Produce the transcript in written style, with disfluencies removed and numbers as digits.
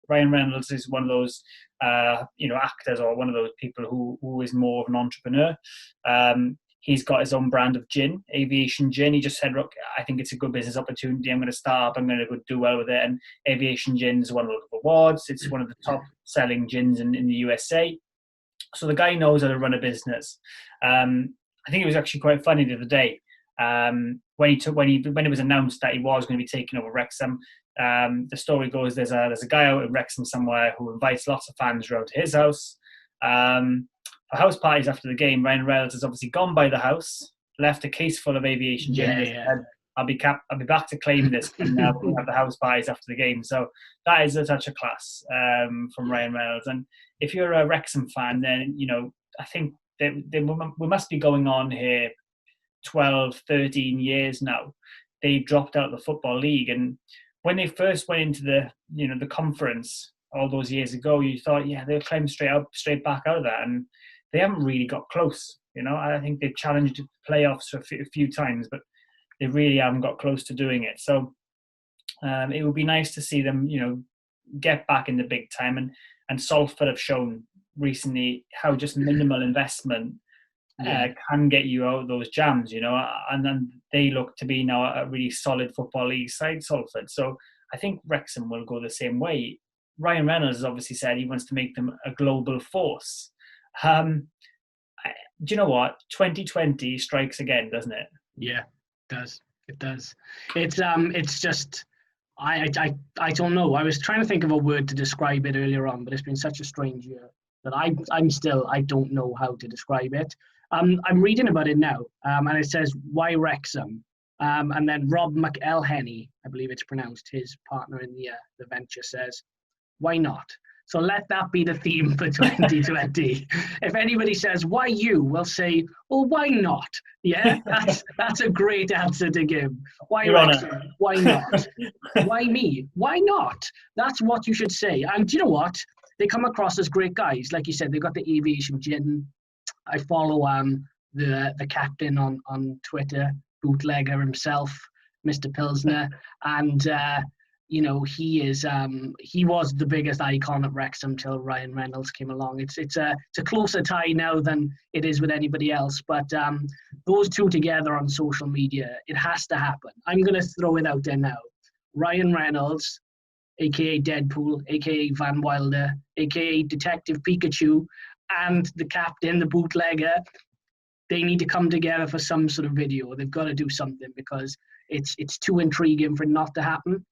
Ryan Reynolds is one of those, actors, or one of those people who is more of an entrepreneur. He's got his own brand of gin, aviation gin. He just said, look, I think it's a good business opportunity. I'm going to start. I'm going to do well with it. And aviation gin is one of the awards. It's one of the top selling gins in the USA. So the guy knows how to run a business. I think it was actually quite funny the other day when it was announced that he was going to be taking over Wrexham. The story goes there's a guy out in Wrexham somewhere who invites lots of fans around to his house. For house parties after the game, Ryan Reynolds has obviously gone by the house, left a case full of aviation gin. Yeah. Said, I'll be back to claim this when we have the house parties after the game. So that is a touch of class from Ryan Reynolds. And if you're a Wrexham fan, then I think we must be going on here 12, 13 years now. They dropped out of the Football League, and when they first went into the conference all those years ago, you thought, yeah, they'll climb straight back out of that, and they haven't really got close. I think they've challenged playoffs a few times, but they really haven't got close to doing it. So it would be nice to see them, get back in the big time. And Salford have shown recently how just minimal investment can get you out of those jams, and then they look to be now a really solid Football League side, Salford. So I think Wrexham will go the same way. Ryan Reynolds has obviously said he wants to make them a global force. Do you know what? 2020 strikes again, doesn't it? Yeah, it does. It does. It's just, I don't know. I was trying to think of a word to describe it earlier on, but it's been such a strange year that I don't know how to describe it. I'm reading about it now, and it says, why Wrexham? And then Rob McElhenney, I believe it's pronounced, his partner in the venture, says, why not? So let that be the theme for 2020. If anybody says, why you? We'll say, well, why not? Yeah, that's a great answer to give. Why Wrexham? Why not? Why me? Why not? That's what you should say. And do you know what? They come across as great guys. Like you said, they've got the aviation gin. I follow the captain on Twitter, bootlegger himself, Mr. Pilsner, and he was the biggest icon at Wrexham till Ryan Reynolds came along. It's a closer tie now than it is with anybody else, but those two together on social media, it has to happen. I'm going to throw it out there now. Ryan Reynolds, aka Deadpool, aka Van Wilder, aka Detective Pikachu, and the captain, the bootlegger, they need to come together for some sort of video. They've got to do something because it's too intriguing for it not to happen.